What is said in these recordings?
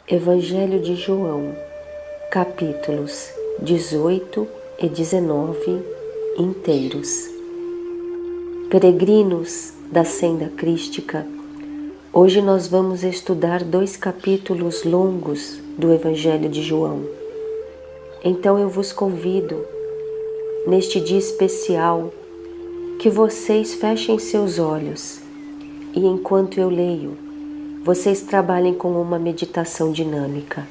Evangelho de João, capítulos 18 e 19 inteiros. Peregrinos da Senda Crística, hoje nós vamos estudar 2 capítulos longos do Evangelho de João. Então eu vos convido, neste dia especial, que vocês fechem seus olhos e enquanto eu leio, vocês trabalhem com uma meditação dinâmica.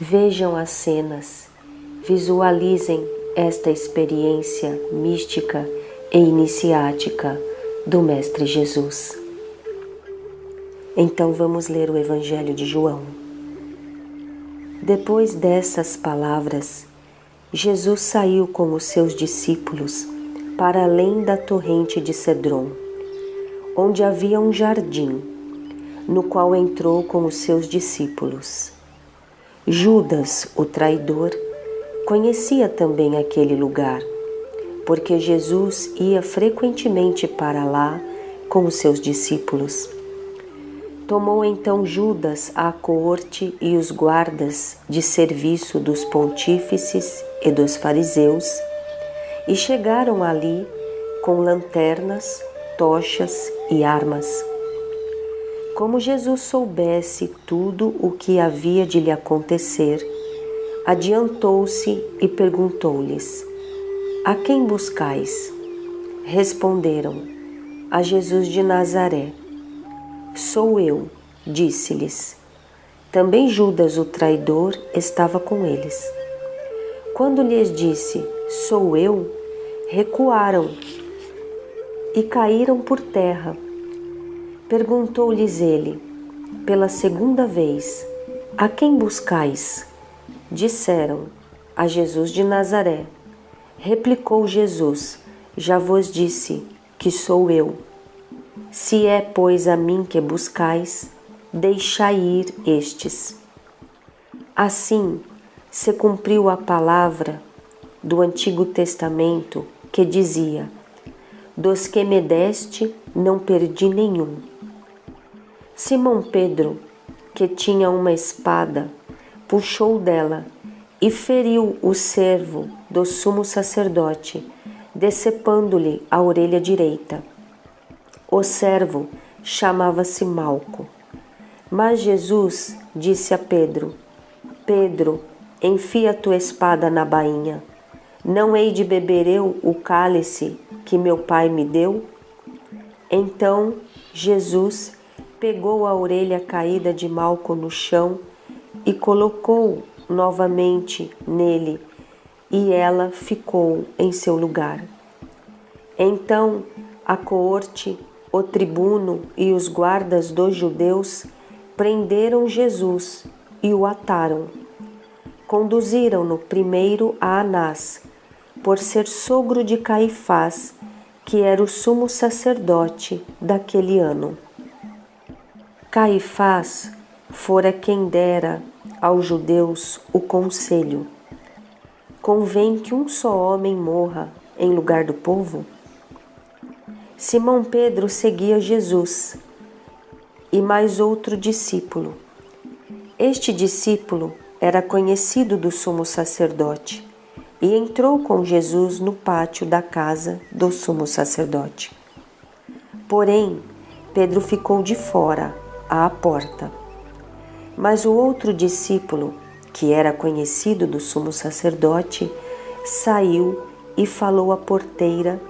Vejam as cenas, visualizem esta experiência mística e iniciática do Mestre Jesus. Então vamos ler o Evangelho de João. Depois dessas palavras, Jesus saiu com os seus discípulos para além da torrente de Cedron, onde havia um jardim, no qual entrou com os seus discípulos. Judas, o traidor, conhecia também aquele lugar, porque Jesus ia frequentemente para lá com os seus discípulos. Tomou então Judas a coorte e os guardas de serviço dos pontífices e dos fariseus, e chegaram ali com lanternas, tochas e armas. Como Jesus soubesse tudo o que havia de lhe acontecer, adiantou-se e perguntou-lhes: A quem buscais? Responderam: A Jesus de Nazaré. Sou eu, disse-lhes. Também Judas, o traidor, estava com eles. Quando lhes disse: Sou eu, recuaram e caíram por terra. Perguntou-lhes ele, pela segunda vez: A quem buscais? Disseram: A Jesus de Nazaré. Replicou Jesus: Já vos disse que sou eu. Se é, pois, a mim que buscais, deixai ir estes. Assim se cumpriu a palavra do Antigo Testamento que dizia: Dos que me deste, não perdi nenhum. Simão Pedro, que tinha uma espada, puxou dela e feriu o servo do sumo sacerdote, decepando-lhe a orelha direita. O servo chamava-se Malco. Mas Jesus disse a Pedro: Pedro, enfia tua espada na bainha. Não hei de beber eu o cálice que meu Pai me deu? Então Jesus pegou a orelha caída de Malco no chão e colocou novamente nele, e ela ficou em seu lugar. Então a coorte, o tribuno e os guardas dos judeus prenderam Jesus e o ataram. Conduziram-no primeiro a Anás, por ser sogro de Caifás, que era o sumo sacerdote daquele ano. Caifás fora quem dera aos judeus o conselho: convém que um só homem morra em lugar do povo? Simão Pedro seguia Jesus e mais outro discípulo. Este discípulo era conhecido do sumo sacerdote e entrou com Jesus no pátio da casa do sumo sacerdote. Porém, Pedro ficou de fora, à porta. Mas o outro discípulo, que era conhecido do sumo sacerdote, saiu e falou à porteira,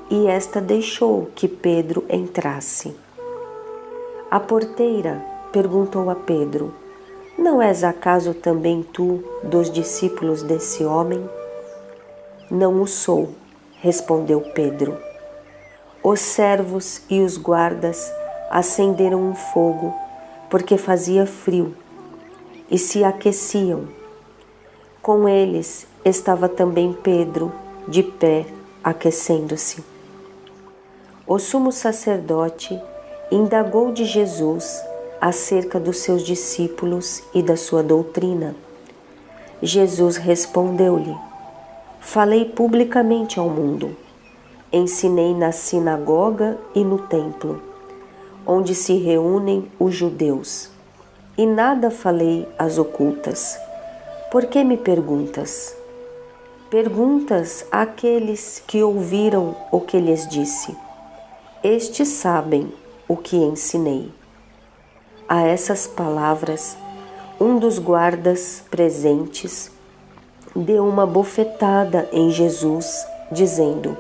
e esta deixou que Pedro entrasse. A porteira perguntou a Pedro: Não és acaso também tu dos discípulos desse homem? Não o sou, respondeu Pedro. Os servos e os guardas acenderam um fogo, porque fazia frio, e se aqueciam. Com eles estava também Pedro, de pé, aquecendo-se. O sumo sacerdote indagou de Jesus acerca dos seus discípulos e da sua doutrina. Jesus respondeu-lhe: Falei publicamente ao mundo, ensinei na sinagoga e no templo, onde se reúnem os judeus, e nada falei às ocultas. Por que me perguntas? Perguntas àqueles que ouviram o que lhes disse. Estes sabem o que ensinei. A essas palavras, um dos guardas presentes deu uma bofetada em Jesus, dizendo: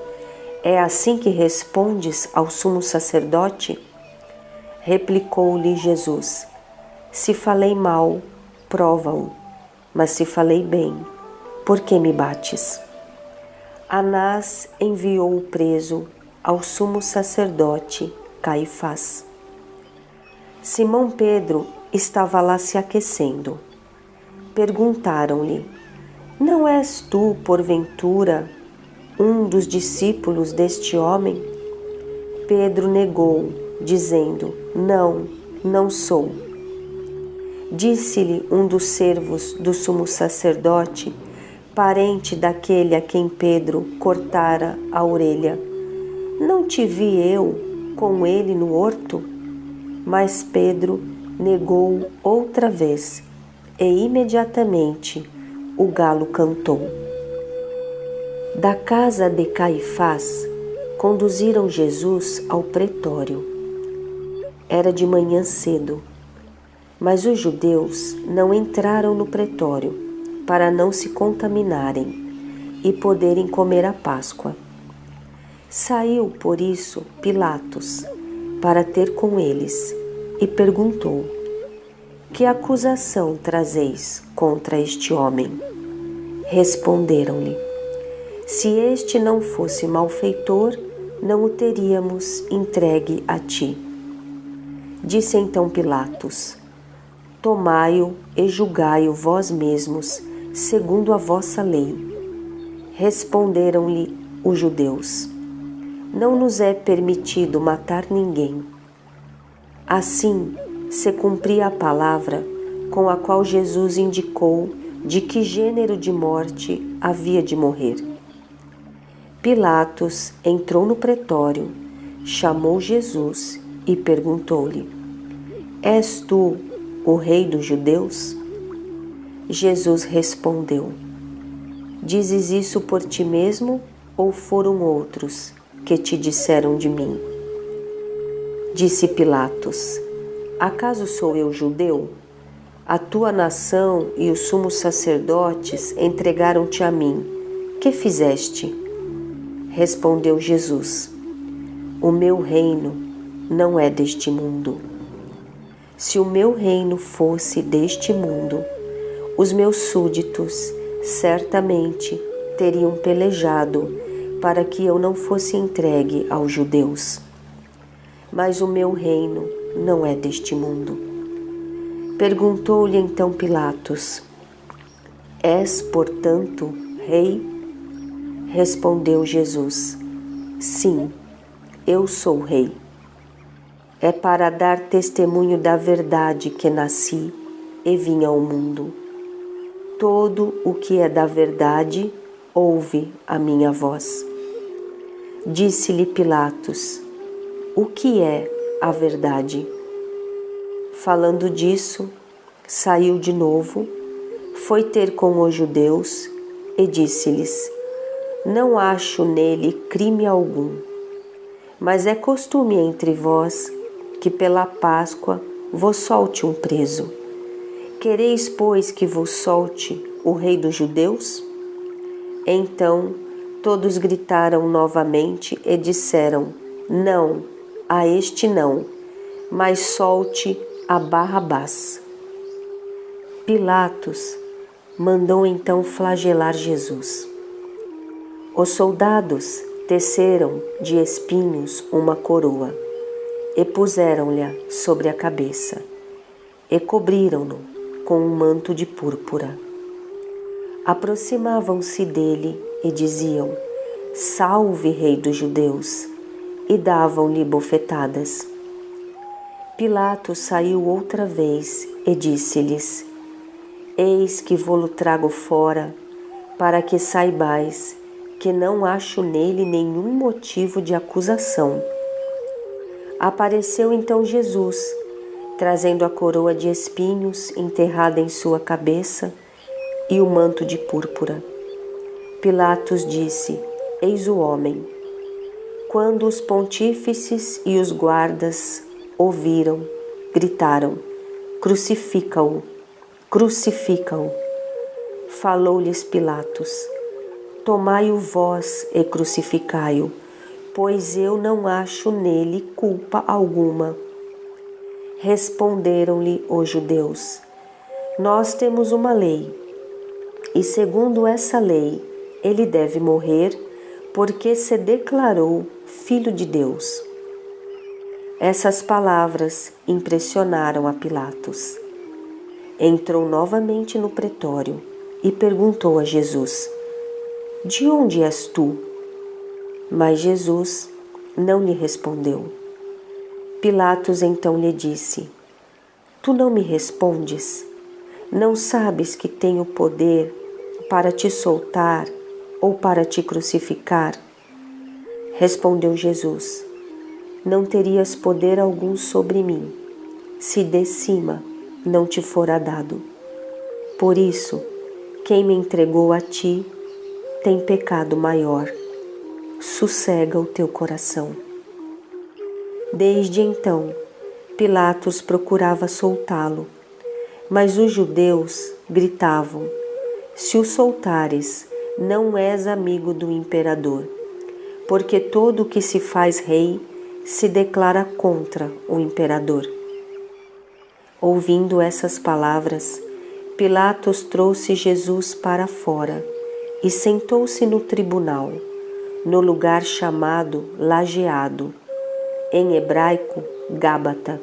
É assim que respondes ao sumo sacerdote? Replicou-lhe Jesus: Se falei mal, prova-o, mas se falei bem, por que me bates? Anás enviou o preso ao sumo sacerdote Caifás. Simão Pedro estava lá se aquecendo. Perguntaram-lhe: Não és tu, porventura, um dos discípulos deste homem? Pedro negou, dizendo: Não, não sou. Disse-lhe um dos servos do sumo sacerdote, parente daquele a quem Pedro cortara a orelha: Não te vi eu com ele no horto? Mas Pedro negou outra vez, e imediatamente o galo cantou. Da casa de Caifás, conduziram Jesus ao pretório. Era de manhã cedo, mas os judeus não entraram no pretório para não se contaminarem e poderem comer a Páscoa. Saiu, por isso, Pilatos para ter com eles e perguntou: Que acusação trazeis contra este homem? Responderam-lhe: Se este não fosse malfeitor, não o teríamos entregue a ti. Disse então Pilatos: Tomai-o e julgai-o vós mesmos, segundo a vossa lei. Responderam-lhe os judeus: Não nos é permitido matar ninguém. Assim se cumpria a palavra com a qual Jesus indicou de que gênero de morte havia de morrer. Pilatos entrou no pretório, chamou Jesus e perguntou-lhe: És tu o rei dos judeus? Jesus respondeu: Dizes isso por ti mesmo ou foram outros que te disseram de mim? Disse Pilatos: Acaso sou eu judeu? A tua nação e os sumos sacerdotes entregaram-te a mim. Que fizeste? Respondeu Jesus: O meu reino não é deste mundo. Se o meu reino fosse deste mundo, os meus súditos certamente teriam pelejado para que eu não fosse entregue aos judeus. Mas o meu reino não é deste mundo. Perguntou-lhe então Pilatos: És, portanto, rei? Respondeu Jesus: Sim, eu sou rei. É para dar testemunho da verdade que nasci e vim ao mundo. Todo o que é da verdade ouve a minha voz. Disse-lhe Pilatos: O que é a verdade? Falando disso, saiu de novo, foi ter com os judeus e disse-lhes: Não acho nele crime algum, mas é costume entre vós que pela Páscoa vos solte um preso. Quereis, pois, que vos solte o rei dos judeus? Então todos gritaram novamente e disseram: Não, a este não, mas solte a Barrabás. Pilatos mandou então flagelar Jesus. Os soldados teceram de espinhos uma coroa e puseram-lhe sobre a cabeça e cobriram-no com um manto de púrpura. Aproximavam-se dele e diziam: Salve, Rei dos Judeus! E davam-lhe bofetadas. Pilatos saiu outra vez e disse-lhes: Eis que vô-lo trago fora, para que saibais que não acho nele nenhum motivo de acusação. Apareceu então Jesus, trazendo a coroa de espinhos enterrada em sua cabeça e o manto de púrpura. Pilatos disse: Eis o homem. Quando os pontífices e os guardas ouviram, gritaram: Crucifica-o! Crucifica-o! Falou-lhes Pilatos: Tomai-o vós e crucificai-o, pois eu não acho nele culpa alguma. Responderam-lhe os judeus: Nós temos uma lei, e segundo essa lei ele deve morrer, porque se declarou Filho de Deus. Essas palavras impressionaram a Pilatos. Entrou novamente no pretório e perguntou a Jesus: De onde és tu? Mas Jesus não lhe respondeu. Pilatos então lhe disse: Tu não me respondes? Não sabes que tenho poder para te soltar ou para te crucificar? Respondeu Jesus: Não terias poder algum sobre mim, se de cima não te fora dado. Por isso, quem me entregou a ti tem pecado maior. Sossega o teu coração. Desde então, Pilatos procurava soltá-lo, mas os judeus gritavam: Se o soltares, não és amigo do imperador, porque todo o que se faz rei se declara contra o imperador. Ouvindo essas palavras, Pilatos trouxe Jesus para fora e sentou-se no tribunal, no lugar chamado Lajeado, em hebraico Gábata.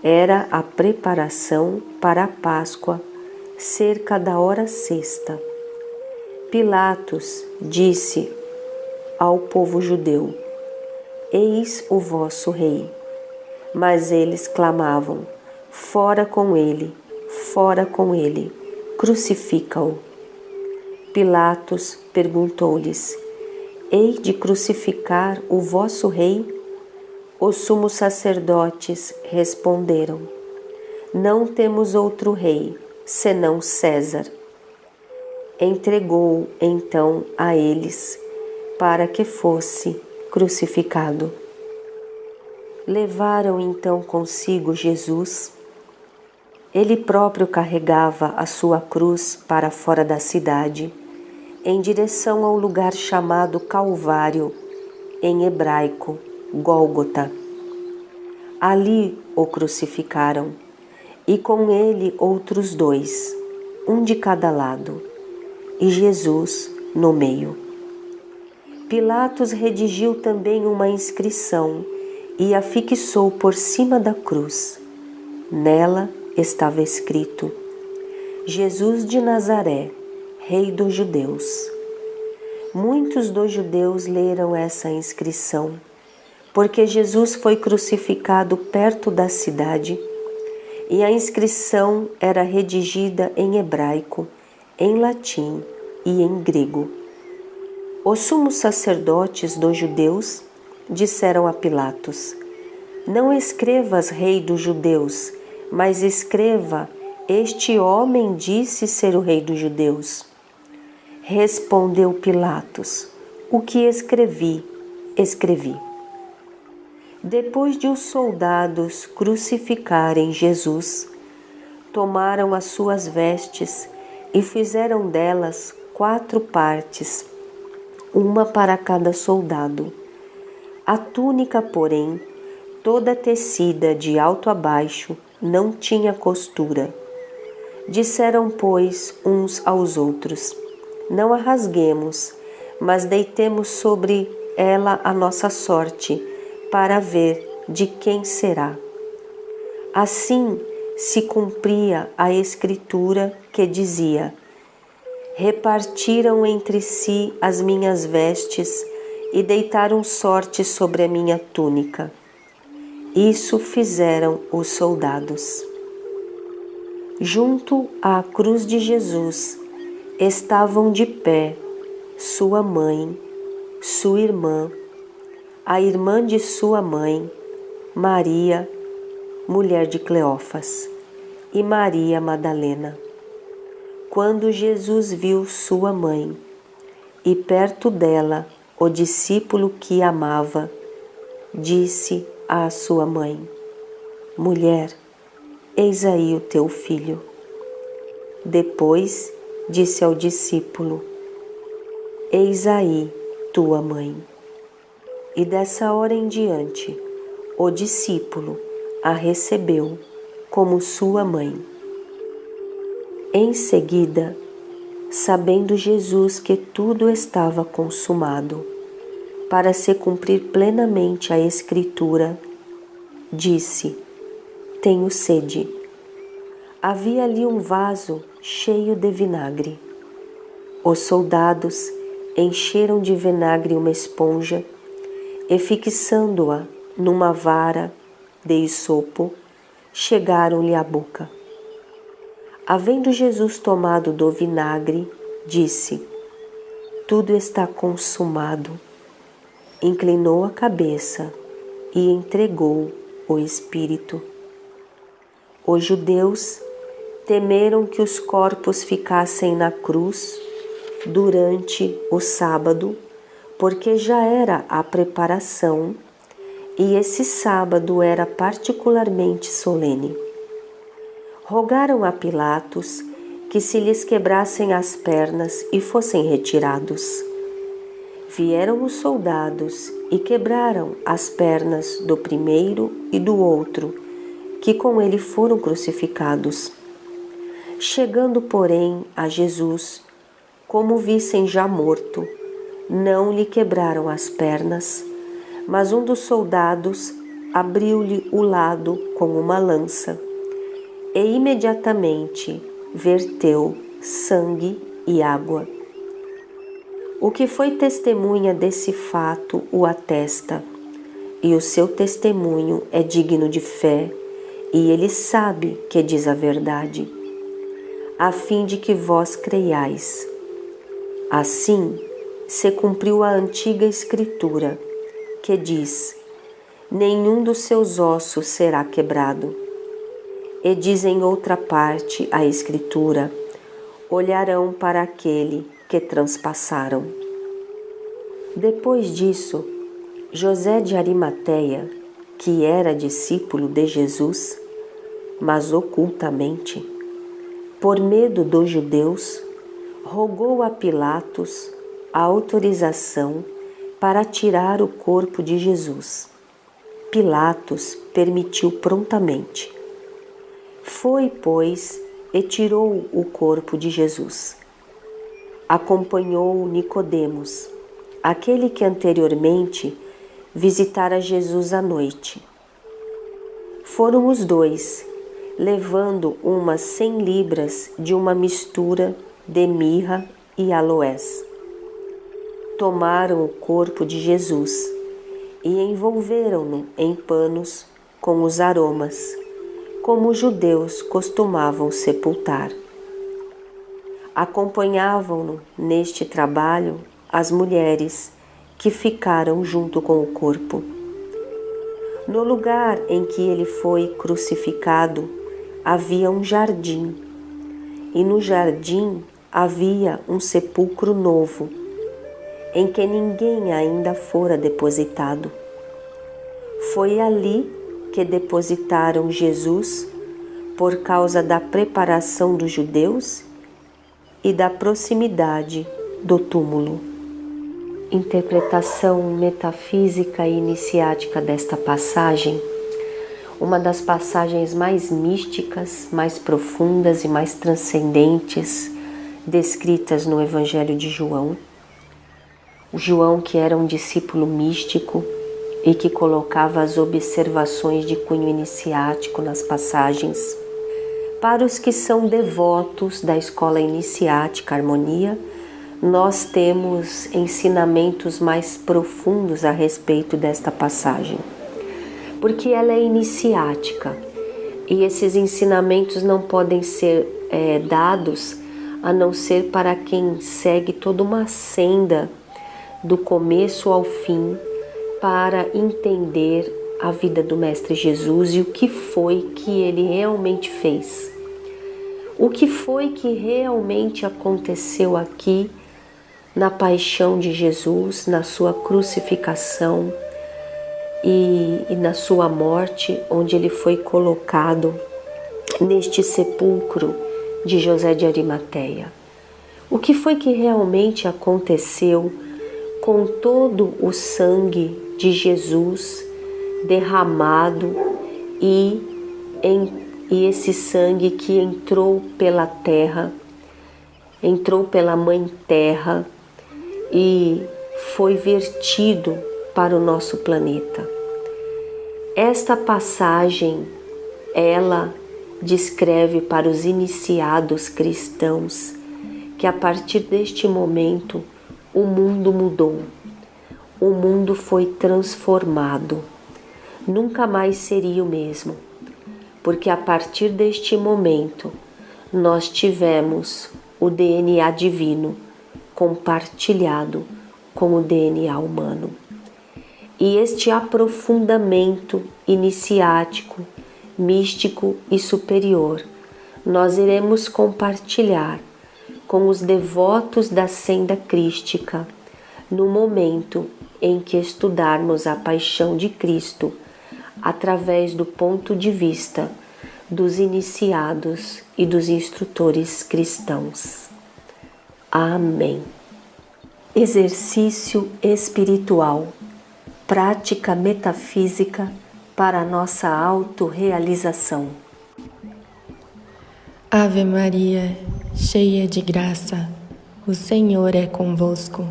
Era a preparação para a Páscoa, cerca da hora sexta. Pilatos disse ao povo judeu: Eis o vosso rei. Mas eles clamavam: Fora com ele, fora com ele, crucifica-o. Pilatos perguntou-lhes: Hei de crucificar o vosso rei? Os sumos sacerdotes responderam: Não temos outro rei, senão César. Entregou-o então a eles, para que fosse crucificado. Levaram então consigo Jesus. Ele próprio carregava a sua cruz para fora da cidade, em direção ao lugar chamado Calvário, em hebraico, Gólgota. Ali o crucificaram, e com ele outros dois, um de cada lado, e Jesus no meio. Pilatos redigiu também uma inscrição e a fixou por cima da cruz. Nela estava escrito: Jesus de Nazaré, Rei dos Judeus. Muitos dos judeus leram essa inscrição, porque Jesus foi crucificado perto da cidade, e a inscrição era redigida em hebraico, em latim e em grego. Os sumos sacerdotes dos judeus disseram a Pilatos: Não escrevas Rei dos Judeus, mas escreva: Este homem disse ser o Rei dos Judeus. Respondeu Pilatos: O que escrevi, escrevi. Depois de os soldados crucificarem Jesus, tomaram as suas vestes e fizeram delas 4 partes, uma para cada soldado. A túnica, porém, toda tecida de alto a baixo, não tinha costura. Disseram, pois, uns aos outros: Não a rasguemos, mas deitemos sobre ela a nossa sorte, para ver de quem será. Assim se cumpria a escritura que dizia: Repartiram entre si as minhas vestes e deitaram sorte sobre a minha túnica. Isso fizeram os soldados. Junto à cruz de Jesus estavam de pé sua mãe, sua irmã, a irmã de sua mãe, Maria, mulher de Cleófas, e Maria Madalena. Quando Jesus viu sua mãe e perto dela o discípulo que amava, disse à sua mãe: Mulher, eis aí o teu filho. Depois disse ao discípulo: Eis aí tua mãe. E dessa hora em diante, o discípulo a recebeu como sua mãe. Em seguida, sabendo Jesus que tudo estava consumado, para se cumprir plenamente a Escritura, disse: Tenho sede. Havia ali um vaso cheio de vinagre. Os soldados encheram de vinagre uma esponja e, fixando-a numa vara de hisopo, chegaram-lhe à boca. Havendo Jesus tomado do vinagre, disse: Tudo está consumado. Inclinou a cabeça e entregou o Espírito. Os judeus temeram que os corpos ficassem na cruz durante o sábado, porque já era a preparação e esse sábado era particularmente solene. Rogaram a Pilatos que se lhes quebrassem as pernas e fossem retirados. Vieram os soldados e quebraram as pernas do primeiro e do outro, que com ele foram crucificados. Chegando, porém, a Jesus, como o vissem já morto, não lhe quebraram as pernas, mas um dos soldados abriu-lhe o lado com uma lança e imediatamente verteu sangue e água. O que foi testemunha desse fato o atesta, e o seu testemunho é digno de fé, e ele sabe que diz a verdade, a fim de que vós creiais. Assim se cumpriu a antiga Escritura, que diz: nenhum dos seus ossos será quebrado. E diz em outra parte a Escritura: olharão para aquele que transpassaram. Depois disso, José de Arimateia, que era discípulo de Jesus, mas ocultamente, por medo dos judeus, rogou a Pilatos a autorização para tirar o corpo de Jesus. Pilatos permitiu prontamente. Foi, pois, e tirou o corpo de Jesus. Acompanhou Nicodemos, aquele que anteriormente visitara Jesus à noite. Foram os dois, levando umas 100 libras de uma mistura de mirra e aloés. Tomaram o corpo de Jesus e envolveram-no em panos com os aromas, como os judeus costumavam sepultar. Acompanhavam-no neste trabalho as mulheres que ficaram junto com o corpo. No lugar em que ele foi crucificado havia um jardim, e no jardim havia um sepulcro novo, em que ninguém ainda fora depositado. Foi ali que depositaram Jesus por causa da preparação dos judeus e da proximidade do túmulo. Interpretação metafísica e iniciática desta passagem, uma das passagens mais místicas, mais profundas e mais transcendentes descritas no Evangelho de João. O João, que era um discípulo místico e que colocava as observações de cunho iniciático nas passagens. Para os que são devotos da escola iniciática Harmonia, nós temos ensinamentos mais profundos a respeito desta passagem, porque ela é iniciática e esses ensinamentos não podem ser dados a não ser para quem segue toda uma senda do começo ao fim para entender a vida do Mestre Jesus e o que foi que ele realmente fez. O que foi que realmente aconteceu aqui na paixão de Jesus, na sua crucificação e na sua morte, onde ele foi colocado neste sepulcro de José de Arimateia. O que foi que realmente aconteceu com todo o sangue de Jesus derramado e esse sangue que entrou pela terra, entrou pela Mãe Terra e foi vertido para o nosso planeta. Esta passagem, ela descreve para os iniciados cristãos que a partir deste momento o mundo mudou, o mundo foi transformado, nunca mais seria o mesmo, porque a partir deste momento nós tivemos o DNA divino compartilhado com o DNA humano. E este aprofundamento iniciático, místico e superior, nós iremos compartilhar com os devotos da senda crística no momento em que estudarmos a paixão de Cristo através do ponto de vista dos iniciados e dos instrutores cristãos. Amém. Exercício espiritual, prática metafísica para a nossa autorrealização. Ave Maria, cheia de graça, o Senhor é convosco.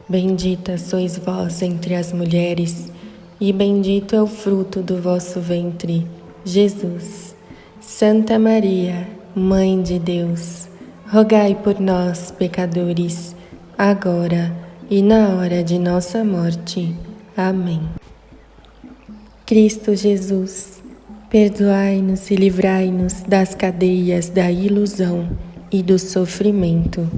Bendita sois vós entre as mulheres, e bendito é o fruto do vosso ventre, Jesus. Santa Maria, Mãe de Deus, rogai por nós, pecadores, agora e na hora de nossa morte. Amém. Cristo Jesus, perdoai-nos e livrai-nos das cadeias da ilusão e do sofrimento.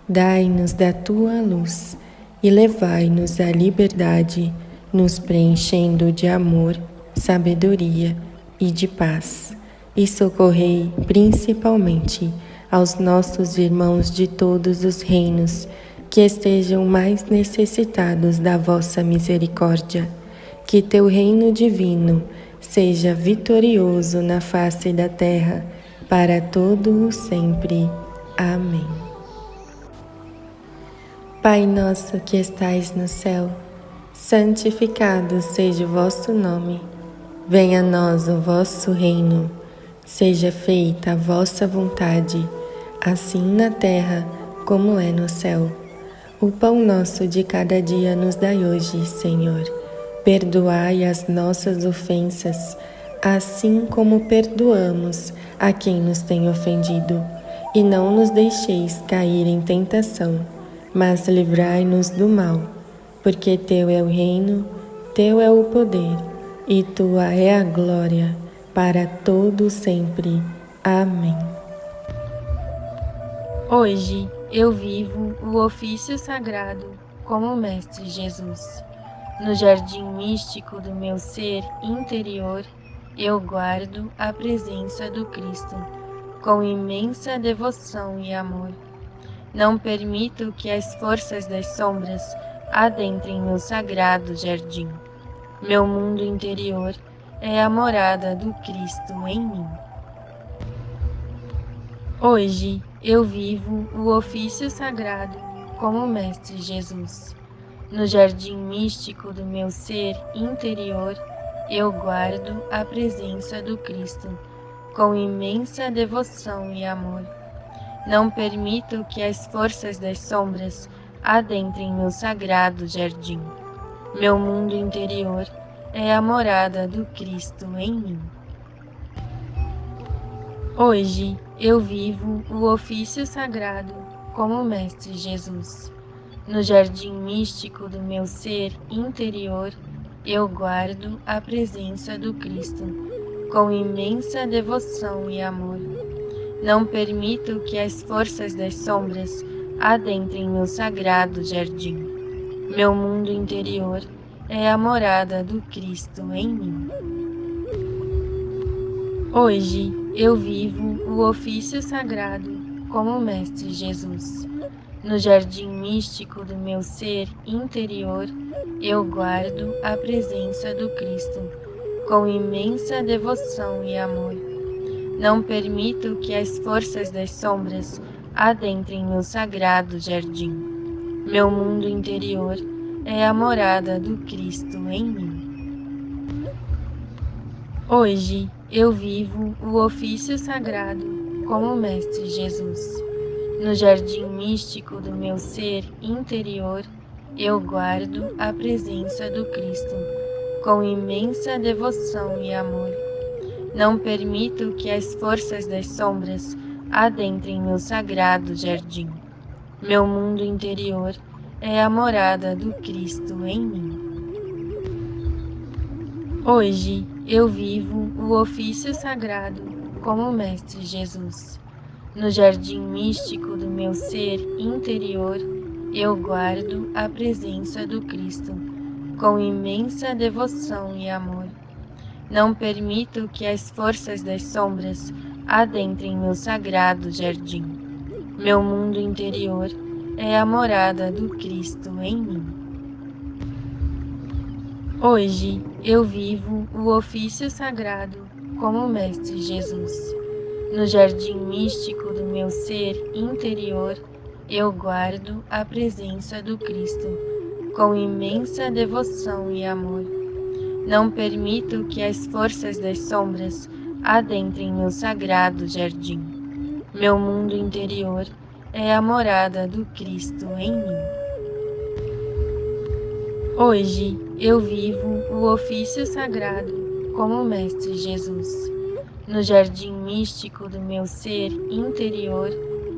Dai-nos da tua luz e levai-nos à liberdade, nos preenchendo de amor, sabedoria e de paz. E socorrei principalmente aos nossos irmãos de todos os reinos que estejam mais necessitados da vossa misericórdia. Que teu reino divino seja vitorioso na face da terra, para todo o sempre. Amém. Pai nosso que estais no céu, santificado seja o vosso nome. Venha a nós o vosso reino. Seja feita a vossa vontade, assim na terra como é no céu. O pão nosso de cada dia nos dai hoje, Senhor. Perdoai as nossas ofensas, assim como perdoamos a quem nos tem ofendido. E não nos deixeis cair em tentação, mas livrai-nos do mal. Porque teu é o reino, teu é o poder, e tua é a glória, para todo sempre. Amém. Hoje eu vivo o ofício sagrado como o Mestre Jesus. No jardim místico do meu ser interior, eu guardo a presença do Cristo, com imensa devoção e amor. Não permito que as forças das sombras adentrem meu sagrado jardim. Meu mundo interior é a morada do Cristo em mim. Hoje eu vivo o ofício sagrado como o Mestre Jesus. No jardim místico do meu ser interior, eu guardo a presença do Cristo, com imensa devoção e amor. Não permito que as forças das sombras adentrem meu sagrado jardim. Meu mundo interior é a morada do Cristo em mim. Hoje eu vivo o ofício sagrado como o Mestre Jesus. No jardim místico do meu ser interior, eu guardo a presença do Cristo, com imensa devoção e amor. Não permito que as forças das sombras adentrem meu sagrado jardim. Meu mundo interior é a morada do Cristo em mim. Hoje eu vivo o ofício sagrado como Mestre Jesus. No jardim místico do meu ser interior, eu guardo a presença do Cristo com imensa devoção e amor. Não permito que as forças das sombras adentrem meu sagrado jardim. Meu mundo interior é a morada do Cristo em mim. Hoje eu vivo o ofício sagrado como Mestre Jesus. No jardim místico do meu ser interior, eu guardo a presença do Cristo com imensa devoção e amor. Não permito que as forças das sombras adentrem meu sagrado jardim. Meu mundo interior é a morada do Cristo em mim. Hoje eu vivo o ofício sagrado como Mestre Jesus. No jardim místico do meu ser interior, eu guardo a presença do Cristo com imensa devoção e amor. Não permito que as forças das sombras adentrem meu sagrado jardim. Meu mundo interior é a morada do Cristo em mim. Hoje eu vivo o ofício sagrado como Mestre Jesus. No jardim místico do meu ser interior, eu guardo a presença do Cristo com imensa devoção e amor. Não permito que as forças das sombras adentrem meu sagrado jardim. Meu mundo interior é a morada do Cristo em mim. Hoje eu vivo o ofício sagrado como Mestre Jesus. No jardim místico do meu ser interior,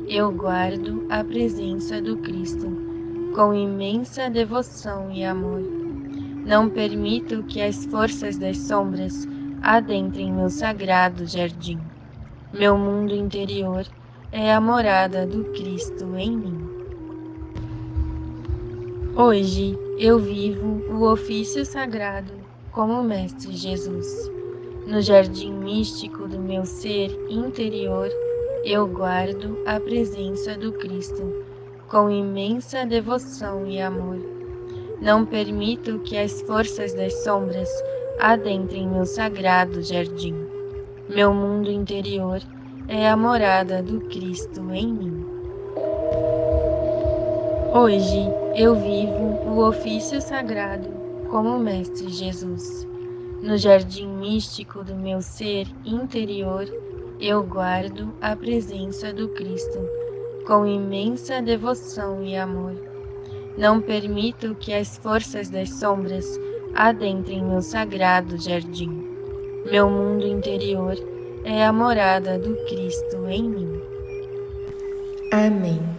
eu guardo a presença do Cristo com imensa devoção e amor. Não permito que as forças das sombras adentrem meu sagrado jardim. Meu mundo interior é a morada do Cristo em mim. Hoje eu vivo o ofício sagrado como Mestre Jesus. No jardim místico do meu ser interior, eu guardo a presença do Cristo com imensa devoção e amor. Não permito que as forças das sombras adentrem meu sagrado jardim. Meu mundo interior é a morada do Cristo em mim. Hoje eu vivo o ofício sagrado como Mestre Jesus. No jardim místico do meu ser interior, eu guardo a presença do Cristo com imensa devoção e amor. Não permito que as forças das sombras adentrem meu sagrado jardim. Meu mundo interior é a morada do Cristo em mim. Amém.